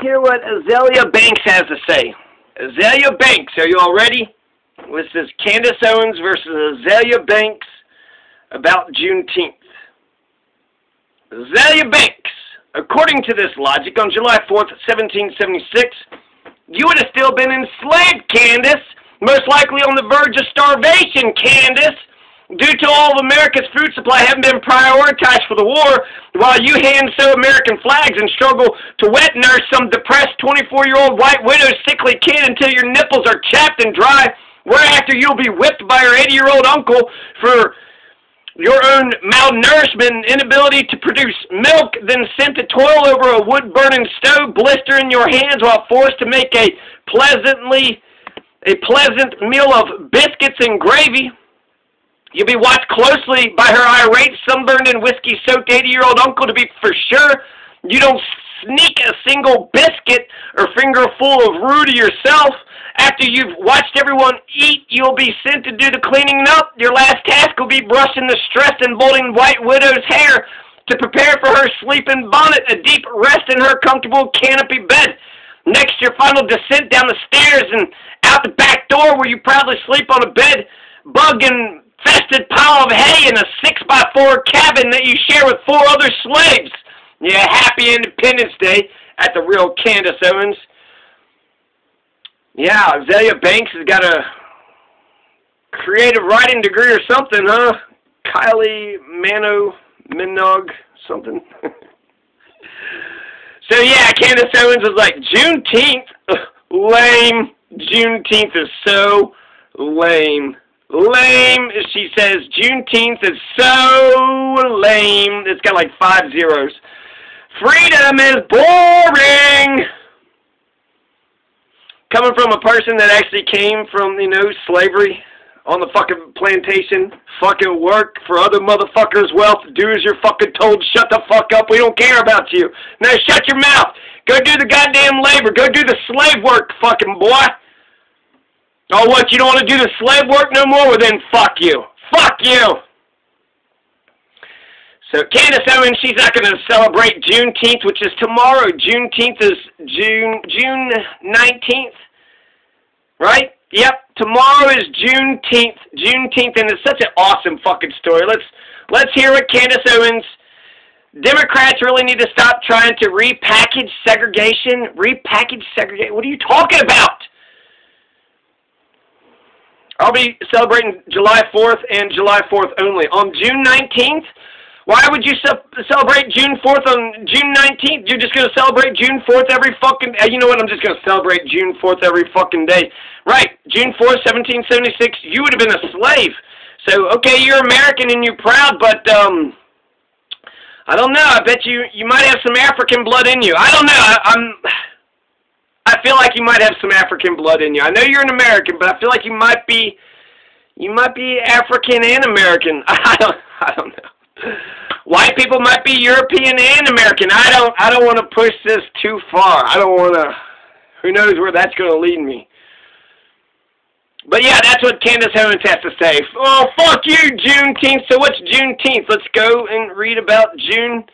hear what Azealia Banks has to say. Azealia Banks, are you all ready? This is Candace Owens versus Azealia Banks about Juneteenth. Azealia Banks, according to this logic, on July 4th, 1776, you would have still been enslaved, Candace. Most likely on the verge of starvation, Candace. Due to all of America's food supply having been prioritized for the war, while you hand sew American flags and struggle to wet nurse some depressed 24-year-old white widow's sickly kid until your nipples are chapped and dry, whereafter you'll be whipped by your 80-year-old uncle for your own malnourishment and inability to produce milk, then sent to toil over a wood-burning stove, blistering your hands while forced to make a pleasant meal of biscuits and gravy. You'll be watched closely by her irate, sunburned, and whiskey-soaked 80-year-old uncle to be for sure you don't sneak a single biscuit or fingerful of roux to yourself. After you've watched everyone eat, you'll be sent to do the cleaning up. Your last task will be brushing the stressed and bolting white widow's hair to prepare for her sleeping bonnet, a deep rest in her comfortable canopy bed. Next, your final descent down the stairs and out the back door where you proudly sleep on a bed, bug and infested pile of hay in a 6x4 cabin that you share with 4 other slaves. Yeah, happy Independence Day at the real Candace Owens. Yeah, Azealia Banks has got a creative writing degree or something, huh? Kylie Minogue something. So yeah, Candace Owens was like, Juneteenth? Lame. Juneteenth is so lame. Lame, she says. Juneteenth is so lame. It's got like 5 zeros. Freedom is boring. Coming from a person that actually came from, slavery on the fucking plantation, fucking work for other motherfuckers' wealth, do as you're fucking told, shut the fuck up, we don't care about you. Now shut your mouth. Go do the goddamn labor. Go do the slave work, fucking boy. Oh, what, you don't want to do the slave work no more? Well, then fuck you. Fuck you! So, Candace Owens, she's not going to celebrate Juneteenth, which is tomorrow. Juneteenth is June 19th. Right? Yep, tomorrow is Juneteenth. Juneteenth, and it's such an awesome fucking story. Let's hear what Candace Owens... Democrats really need to stop trying to repackage segregation. Repackage segregation? What are you talking about? I'll be celebrating July 4th and July 4th only. On June 19th, why would you celebrate June 4th on June 19th? You're just going to celebrate June 4th every fucking... You know what? I'm just going to celebrate June 4th every fucking day. Right. June 4th, 1776, you would have been a slave. So, okay, you're American and you're proud, but, I don't know. I bet you might have some African blood in you. I don't know. I feel like you might have some African blood in you. I know you're an American, but I feel like you might be African and American. I don't know. White people might be European and American. I don't want to push this too far. I don't want to. Who knows where that's going to lead me. But yeah, that's what Candace Owens has to say. Oh, fuck you, Juneteenth. So what's Juneteenth? Let's go and read about Juneteenth,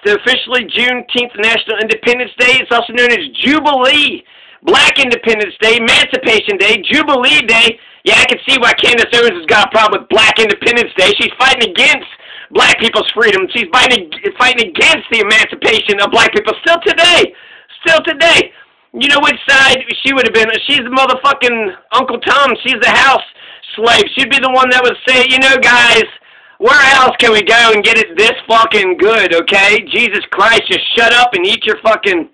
officially Juneteenth, National Independence Day. It's also known as Jubilee, Black Independence Day, Emancipation Day, Jubilee Day. Yeah, I can see why Candace Owens has got a problem with Black Independence Day. She's fighting against black people's freedom. She's fighting against the emancipation of black people. Still today. You know which side she would have been? She's the motherfucking Uncle Tom. She's the house slave. She'd be the one that would say, guys, where else can we go and get it this fucking good, okay? Jesus Christ, just shut up and eat your fucking,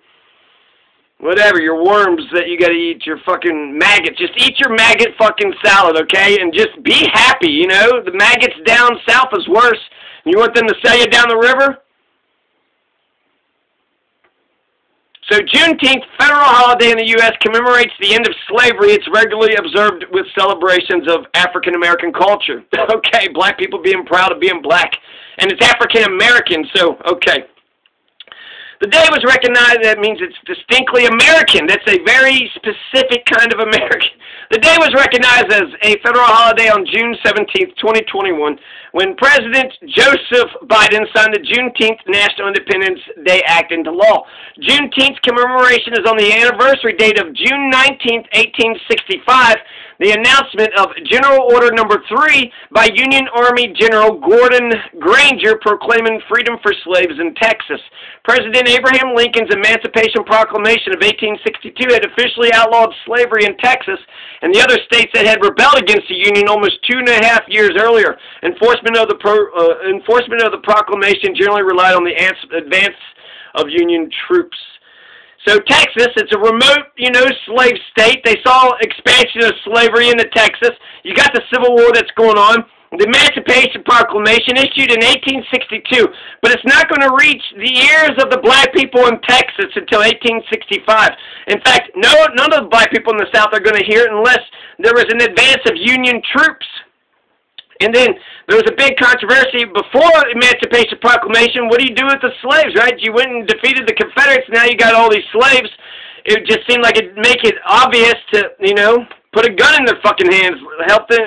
whatever, your worms that you gotta eat, your fucking maggots. Just eat your maggot fucking salad, okay? And just be happy, The maggots down south is worse. You want them to sell you down the river? So Juneteenth, federal holiday in the U.S., commemorates the end of slavery. It's regularly observed with celebrations of African-American culture. Okay, black people being proud of being black. And it's African-American, so, okay. The day was recognized. That means it's distinctly American. That's a very specific kind of American. The day was recognized as a federal holiday on June 17th, 2021, when President Joseph Biden signed the Juneteenth National Independence Day Act into law. Juneteenth commemoration is on the anniversary date of June 19th, 1865, the announcement of General Order No. 3 by Union Army General Gordon Granger proclaiming freedom for slaves in Texas. President Abraham Lincoln's Emancipation Proclamation of 1862 had officially outlawed slavery in Texas and the other states that had rebelled against the Union almost 2.5 years earlier. Enforcement of the proclamation generally relied on the advance of Union troops. So Texas, it's a remote, slave state. They saw expansion of slavery into Texas. You got the Civil War that's going on. The Emancipation Proclamation issued in 1862, but it's not going to reach the ears of the black people in Texas until 1865. In fact, none of the black people in the South are going to hear it unless there was an advance of Union troops. And then there was a big controversy before Emancipation Proclamation. What do you do with the slaves, right? You went and defeated the Confederates. Now you got all these slaves. It just seemed like it'd make it obvious to, put a gun in their fucking hands. Help them,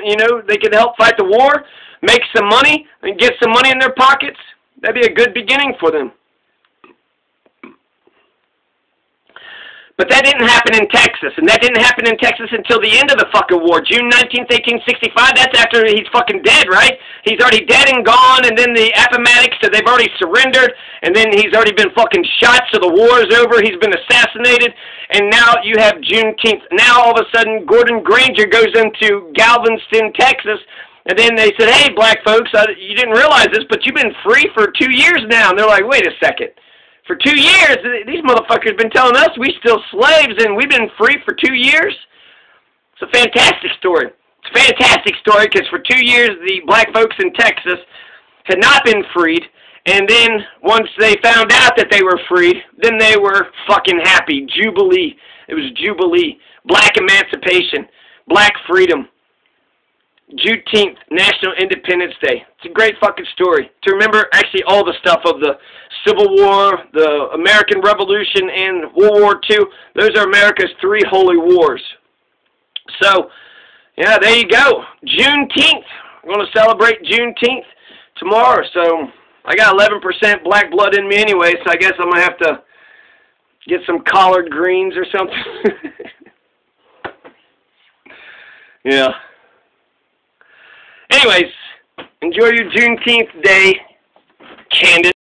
they could help fight the war, make some money, and get some money in their pockets. That'd be a good beginning for them. But that didn't happen in Texas, and that didn't happen in Texas until the end of the fucking war. June 19th, 1865, that's after he's fucking dead, right? He's already dead and gone, and then the Appomattox, so they've already surrendered, and then he's already been fucking shot, so the war is over. He's been assassinated, and now you have Juneteenth. Now, all of a sudden, Gordon Granger goes into Galveston, Texas, and then they said, hey, black folks, you didn't realize this, but you've been free for 2 years now. And they're like, wait a second. For 2 years, these motherfuckers have been telling us we still slaves and we've been free for 2 years? It's a fantastic story. It's a fantastic story because for 2 years, the black folks in Texas had not been freed. And then once they found out that they were freed, then they were fucking happy. Jubilee. It was Jubilee. Black emancipation. Black freedom. Juneteenth, National Independence Day. It's a great fucking story. To remember actually all the stuff of the Civil War, the American Revolution, and World War II. Those are America's 3 holy wars. So, yeah, there you go. Juneteenth. We're going to celebrate Juneteenth tomorrow. So, I got 11% black blood in me anyway, so I guess I'm going to have to get some collard greens or something. Yeah. Anyways, enjoy your Juneteenth day, Candace.